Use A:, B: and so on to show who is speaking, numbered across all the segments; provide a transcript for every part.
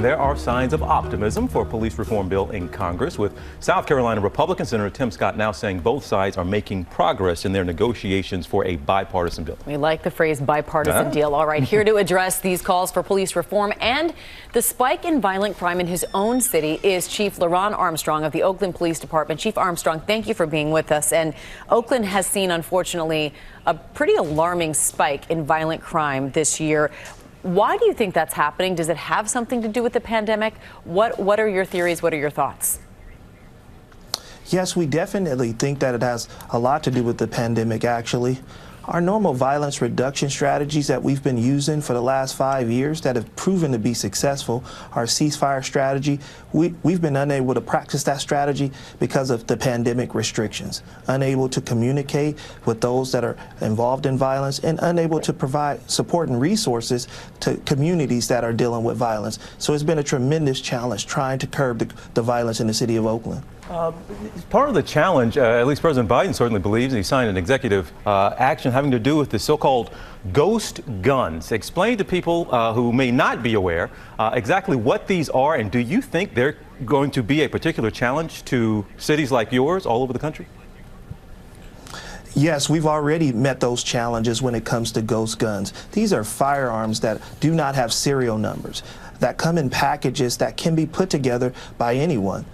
A: There are signs of optimism for a police reform bill in Congress, with South Carolina Republican Senator Tim Scott now saying both sides are making progress in their negotiations for a bipartisan bill.
B: We like the phrase bipartisan deal. All right, here to address these calls for police reform and the spike in violent crime in his own city is Chief LeRonne Armstrong of the Oakland Police Department. Chief Armstrong, thank you for being with us. And Oakland has seen, unfortunately, a pretty alarming spike in violent crime this year. Why do you think that's happening? Does it have something to do with the pandemic? What are your theories? What are your thoughts?
C: Yes, we definitely think that it has a lot to do with the pandemic, actually. Our normal violence reduction strategies that we've been using for the last 5 years that have proven to be successful, our ceasefire strategy, we've been unable to practice that strategy because of the pandemic restrictions, unable to communicate with those that are involved in violence, and unable to provide support and resources to communities that are dealing with violence. So it's been a tremendous challenge trying to curb the violence in the city of Oakland.
A: Part of the challenge, at least President Biden certainly believes, and he signed an executive action having to do with the so-called ghost guns. Explain to people who may not be aware exactly what these are, and do you think they're going to be a particular challenge to cities like yours all over the country?
C: Yes, we've already met those challenges when it comes to ghost guns. These are firearms that do not have serial numbers, that come in packages that can be put together by anyone.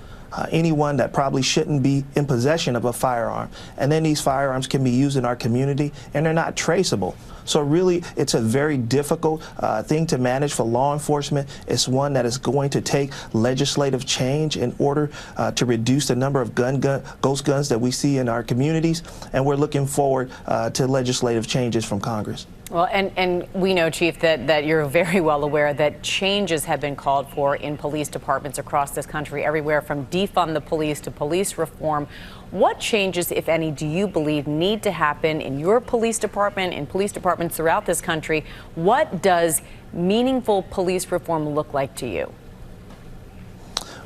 C: Anyone that probably shouldn't be in possession of a firearm. And then these firearms can be used in our community and they're not traceable. So really, it's a very difficult thing to manage for law enforcement. It's one that is going to take legislative change in order to reduce the number of ghost guns that we see in our communities. And we're looking forward to legislative changes from Congress.
B: Well, and we know, Chief, that you're very well aware that changes have been called for in police departments across this country, everywhere from defund the police to police reform. What changes, if any, do you believe need to happen in your police department, in police departments throughout this country? What does meaningful police reform look like to you?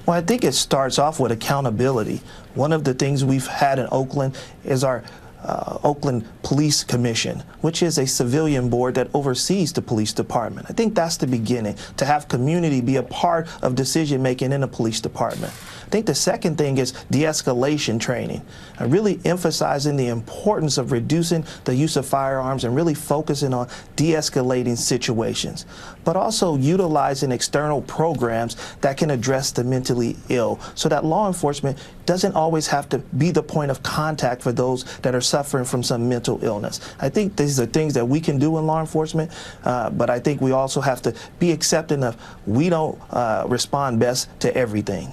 C: Well, I think it starts off with accountability. One of the things we've had in Oakland is our Oakland Police Commission, which is a civilian board that oversees the police department. I think that's the beginning, to have community be a part of decision making in the police department. I think the second thing is de-escalation training, and really emphasizing the importance of reducing the use of firearms and really focusing on de-escalating situations, but also utilizing external programs that can address the mentally ill so that law enforcement doesn't always have to be the point of contact for those that are suffering from some mental illness. I think these are things that we can do in law enforcement, but I think we also have to be accepting of we don't respond best to everything.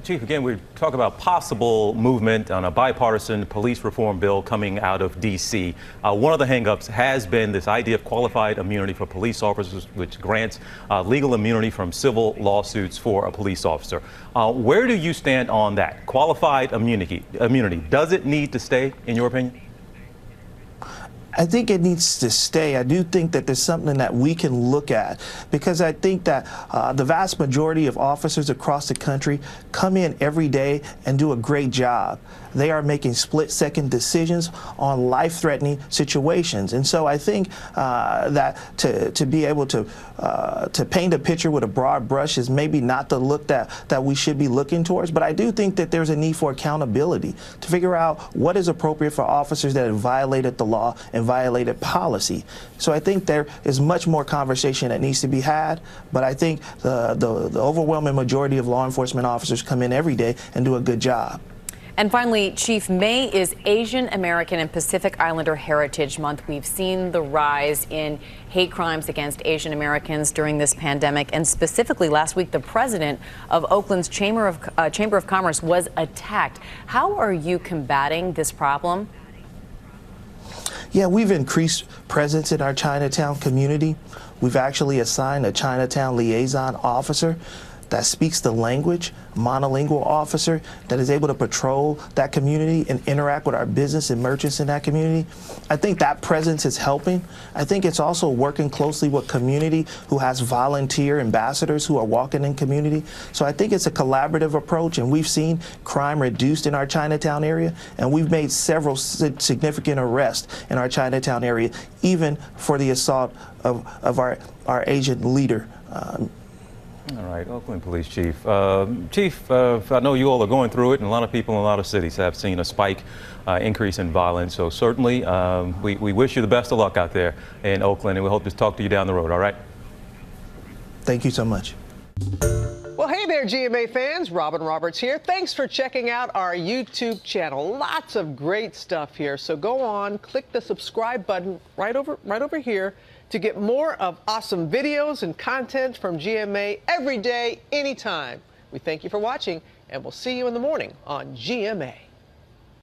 A: Chief, again, we talk about possible movement on a bipartisan police reform bill coming out of D.C. One of the hangups has been this idea of qualified immunity for police officers, which grants legal immunity from civil lawsuits for a police officer. Where do you stand on that? Qualified immunity, does it need to stay, in your opinion?
C: I think it needs to stay. I do think that there's something that we can look at, because I think that the vast majority of officers across the country come in every day and do a great job. They are making split-second decisions on life-threatening situations. And so I think that to be able to paint a picture with a broad brush is maybe not the look that we should be looking towards. But I do think that there's a need for accountability to figure out what is appropriate for officers that have violated the law and violated policy. So I think there is much more conversation that needs to be had. But I think the overwhelming majority of law enforcement officers come in every day and do a good job.
B: And finally, Chief, May is Asian American and Pacific Islander Heritage Month. We've seen the rise in hate crimes against Asian Americans during this pandemic. And specifically last week, the president of Oakland's Chamber of Commerce was attacked. How are you combating this problem?
C: Yeah, we've increased presence in our Chinatown community. We've actually assigned a Chinatown liaison officer that speaks the language, monolingual officer that is able to patrol that community and interact with our business and merchants in that community. I think that presence is helping. I think it's also working closely with community who has volunteer ambassadors who are walking in community. So I think it's a collaborative approach, and we've seen crime reduced in our Chinatown area, and we've made several significant arrests in our Chinatown area, even for the assault of our Asian leader.
A: All right, Oakland Police Chief. Chief, I know you all are going through it, and a lot of people in a lot of cities have seen a spike increase in violence. So certainly, we wish you the best of luck out there in Oakland, and we hope to talk to you down the road, all right?
C: Thank you so much.
D: Well, hey there, GMA fans. Robin Roberts here. Thanks for checking out our YouTube channel. Lots of great stuff here. So go on, click the subscribe button right over here to get more of awesome videos and content from GMA every day, anytime. We thank you for watching, and we'll see you in the morning on GMA.